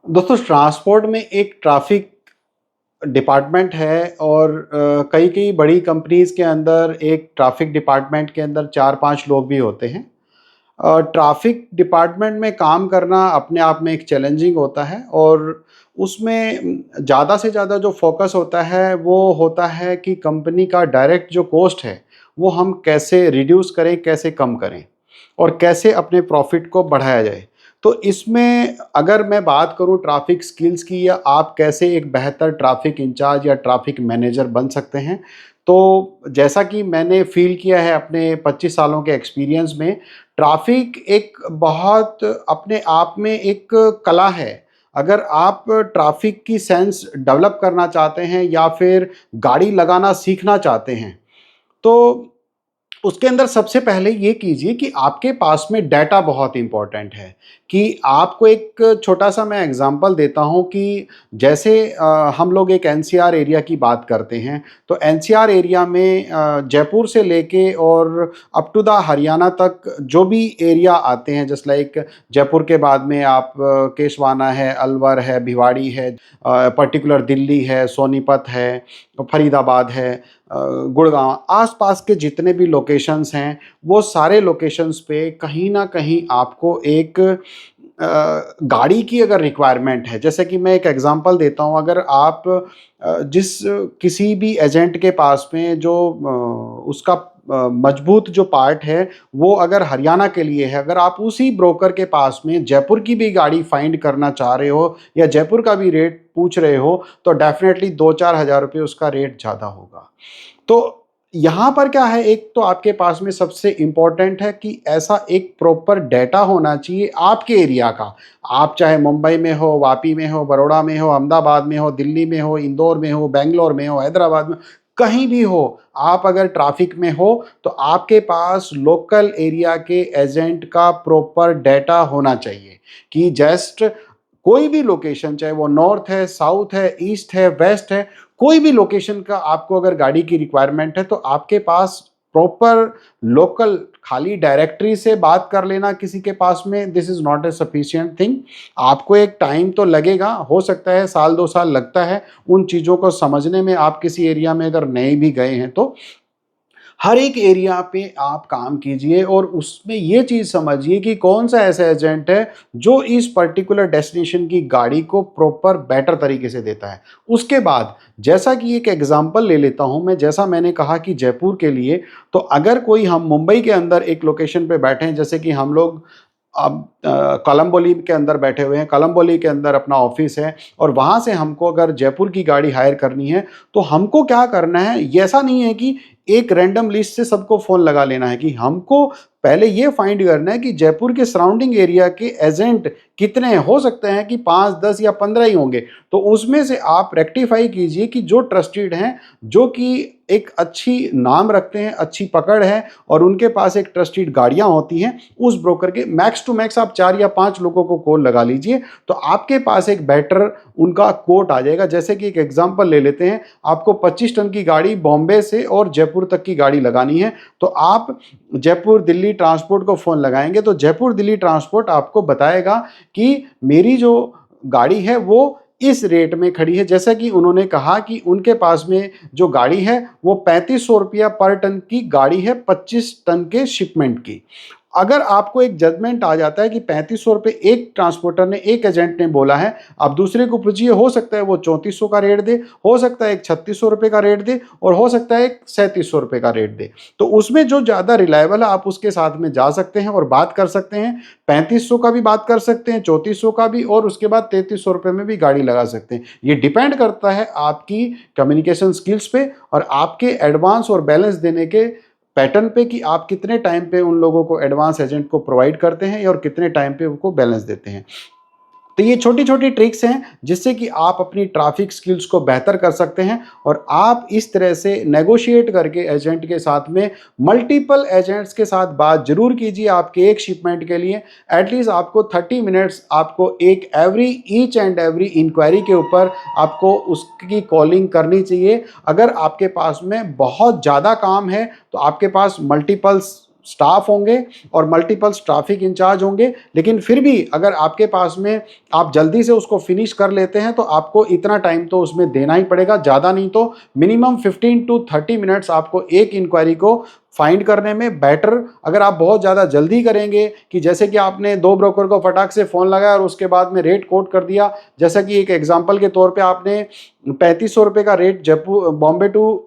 दोस्तों, ट्रांसपोर्ट में एक ट्रैफ़िक डिपार्टमेंट है और कई-कई बड़ी कंपनीज़ के अंदर एक ट्रैफ़िक डिपार्टमेंट के अंदर 4-5 लोग भी होते हैं। ट्रैफ़िक डिपार्टमेंट में काम करना अपने आप में एक चैलेंजिंग होता है और उसमें ज़्यादा से ज़्यादा जो फ़ोकस होता है, वो होता है कि कंपनी का डायरेक्ट जो कॉस्ट है, वो हम कैसे रिड्यूस करें, कैसे कम करें और कैसे अपने प्रॉफ़िट को बढ़ाया जाए। तो इसमें अगर मैं बात करूँ ट्रैफ़िक स्किल्स की या आप कैसे एक बेहतर ट्रैफ़िक इंचार्ज या ट्रैफ़िक मैनेजर बन सकते हैं, तो जैसा कि मैंने फ़ील किया है अपने 25 सालों के एक्सपीरियंस में, ट्रैफ़िक एक बहुत अपने आप में एक कला है। अगर आप ट्रैफ़िक की सेंस डेवलप करना चाहते हैं या फिर गाड़ी लगाना सीखना चाहते हैं, तो उसके अंदर सबसे पहले ये कीजिए कि आपके पास में डाटा बहुत इम्पोर्टेंट है। कि आपको एक छोटा-सा मैं एग्ज़ाम्पल देता हूँ कि जैसे हम लोग एक एनसीआर एरिया की बात करते हैं, तो एनसीआर एरिया में जयपुर से लेके और अप टू द हरियाणा तक जो भी एरिया आते हैं, जस्ट लाइक जयपुर के बाद में आप केशवाना है, अलवर है, भिवाड़ी है, पर्टिकुलर दिल्ली है, सोनीपत है, फरीदाबाद है, गुड़गाँव, आस-पास के जितने भी लोकेशंस हैं, वो सारे लोकेशंस पे कहीं न कहीं आपको एक गाड़ी की अगर रिक्वायरमेंट है, जैसे कि मैं एक एग्ज़ाम्पल देता हूँ, अगर आप जिस किसी भी एजेंट के पास में जो उसका मजबूत जो पार्ट है, वो अगर हरियाणा के लिए है, अगर आप उसी ब्रोकर के पास में जयपुर की भी गाड़ी फाइंड करना चाह रहे हो या जयपुर का भी रेट पूछ रहे हो, तो डेफ़िनेटली 2-4 हज़ार रुपए उसका रेट ज़्यादा होगा। तो यहाँ पर क्या है, एक तो आपके पास में सबसे इम्पोर्टेंट है कि ऐसा एक प्रॉपर डेटा होना चाहिए आपके एरिया का। आप चाहे मुंबई में हो, वापी में हो, बड़ौदा में हो, अहमदाबाद में हो, दिल्ली में हो, इंदौर में हो, बैंगलोर में हो, हैदराबाद में, कहीं भी हो, आप अगर ट्रैफ़िक में हो, तो आपके पास लोकल एरिया के एजेंट का प्रॉपर डेटा होना चाहिए कि जस्ट कोई भी लोकेशन, चाहे वो नॉर्थ है, साउथ है, ईस्ट है, वेस्ट है, कोई भी लोकेशन का आपको अगर गाड़ी की रिक्वायरमेंट है, तो आपके पास प्रॉपर लोकल, खाली डायरेक्टरी से बात कर लेना किसी के पास में, this is not a sufficient thing. आपको एक टाइम तो लगेगा, हो सकता है साल 2 साल लगता है उन चीज़ों को समझने में, आप किसी एरिया में अगर नए भी गए हैं तो। हर एक एरिया पे आप काम कीजिए और उसमें ये चीज़ समझिए कि कौन-सा ऐसा एजेंट है जो इस पर्टिकुलर डेस्टिनेशन की गाड़ी को प्रॉपर बेटर तरीके से देता है। उसके बाद जैसा कि एक एग्ज़ाम्पल ले लेता हूँ मैं, जैसा मैंने कहा कि जयपुर के लिए, तो अगर कोई हम मुंबई के अंदर एक लोकेशन पे बैठे हैं, जैसे कि हम लोग अब कलंबोली के अंदर बैठे हुए हैं, कलंबोली के अंदर अपना ऑफ़िस है और वहाँ से हमको अगर जयपुर की गाड़ी हायर करनी है, तो हमको क्या करना है, ये ऐसा नहीं है कि एक रैंडम लिस्ट से सबको फ़ोन लगा लेना है, कि हमको पहले ये फाइंड करना है कि जयपुर के सराउंडिंग एरिया के एजेंट कितने हैं। हो सकते हैं कि 5, 10 या 15 ही होंगे, तो उसमें से आप रेक्टिफ़ाई कीजिए कि जो ट्रस्टेड हैं, जो कि एक अच्छी नाम रखते हैं, अच्छी पकड़ है और उनके पास एक ट्रस्टेड गाड़ियाँ होती हैं, उस ब्रोकर के मैक्स टू मैक्स आप 4 या 5 लोगों को कॉल लगा लीजिए, तो आपके पास एक बेटर उनका कोट आ जाएगा। जैसे कि एक एग्ज़ाम्पल ले लेते हैं, आपको 25 टन की गाड़ी बॉम्बे से और जयपुर तक की गाड़ी लगानी है, तो आप जयपुर दिल्ली ट्रांसपोर्ट को फ़ोन लगाएँगे, तो जयपुर दिल्ली ट्रांसपोर्ट आपको बताएगा कि मेरी जो गाड़ी है वो इस रेट में खड़ी है। जैसा कि उन्होंने कहा कि उनके पास में जो गाड़ी है वो ₹3500 पर टन की गाड़ी है, 25 टन के शिपमेंट की। अगर आपको एक जजमेंट आ जाता है कि ₹3500 एक ट्रांसपोर्टर ने, एक एजेंट ने बोला है, आप दूसरे को पूछिए, हो सकता है वो 3400 का रेट दे, हो सकता है एक ₹3600 का रेट दे और हो सकता है एक ₹3700 का रेट दे। तो उसमें जो ज़्यादा रिलायबल है, आप उसके साथ में जा सकते हैं और बात कर सकते हैं। 3500 का भी बात कर सकते हैं, 3400 का भी, और उसके बाद ₹3300 में भी गाड़ी लगा सकते हैं। ये डिपेंड करता है आपकी कम्युनिकेशन स्किल्स पे और आपके एडवांस और बैलेंस देने के पैटर्न पे, कि आप कितने टाइम पे उन लोगों को, एडवांस एजेंट को प्रोवाइड करते हैं और कितने टाइम पे उनको बैलेंस देते हैं। तो ये छोटी-छोटी ट्रिक्स हैं जिससे कि आप अपनी ट्रैफ़िक स्किल्स को बेहतर कर सकते हैं और आप इस तरह से नेगोशिएट करके एजेंट के साथ में, मल्टीपल एजेंट्स के साथ बात ज़रूर कीजिए आपके एक शिपमेंट के लिए। एटलीस्ट आपको 30 मिनट्स, आपको एक every each and every inquiry के ऊपर आपको उसकी कॉलिंग करनी चाहिए। अगर आपके पास में बहुत ज़्यादा काम है, तो आपके पास मल्टीपल्स स्टाफ होंगे और मल्टीपल्स ट्रैफिक इंचार्ज होंगे, लेकिन फिर भी अगर आपके पास में आप जल्दी से उसको फिनिश कर लेते हैं तो आपको इतना टाइम तो उसमें देना ही पड़ेगा, ज़्यादा नहीं तो मिनिमम 15 टू 30 मिनट्स आपको एक इंक्वायरी को फाइंड करने में बेटर। अगर आप बहुत ज़्यादा जल्दी करेंगे कि जैसे कि आपने 2 ब्रोकर को फटाक से फ़ोन लगाया और उसके बाद में रेट कोट कर दिया, जैसा कि एक एग्जांपल के तौर पे आपने 3500 रुपये का रेट जयपुर बॉम्बे टू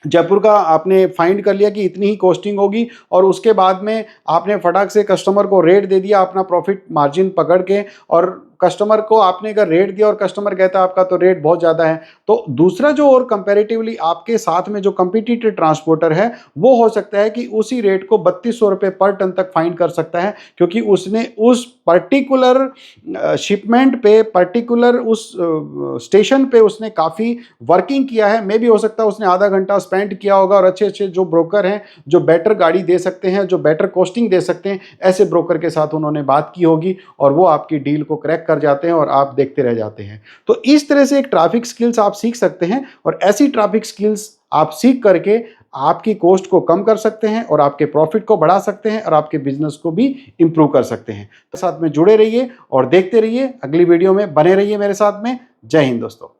जयपुर का आपने फाइंड कर लिया कि इतनी ही कॉस्टिंग होगी, और उसके बाद में आपने फटाक से कस्टमर को रेट दे दिया अपना प्रॉफिट मार्जिन पकड़ के, और कस्टमर को आपने अगर रेट दिया और कस्टमर कहता है आपका तो रेट बहुत ज़्यादा है, तो दूसरा जो और कंपैरेटिवली आपके साथ में जो कंपटीटिव ट्रांसपोर्टर है वो हो सकता है कि उसी रेट को 3200 रुपये पर टन तक फाइंड कर सकता है, क्योंकि उसने उस पर्टिकुलर शिपमेंट पे पर्टिकुलर उस स्टेशन पे उसने काफ़ी वर्किंग किया है। मे भी हो सकता है उसने आधा घंटा स्पेंड किया होगा, और अच्छे अच्छे जो ब्रोकर हैं जो बेटर गाड़ी दे सकते हैं, जो बेटर कॉस्टिंग दे सकते हैं, ऐसे ब्रोकर के साथ उन्होंने बात की होगी और वो आपकी डील को क्रैक कर जाते हैं और आप देखते रह जाते हैं। तो इस तरह से एक ट्रैफिक स्किल्स आप सीख सकते हैं, और ऐसी ट्रैफिक स्किल्स आप सीख करके आपकी कॉस्ट को कम कर सकते हैं और आपके प्रॉफिट को बढ़ा सकते हैं और आपके बिजनेस को भी इंप्रूव कर सकते हैं। तो साथ में जुड़े रहिए और देखते रहिए, अगली वीडियो में बने रहिए मेरे साथ में। जय हिंद दोस्तों।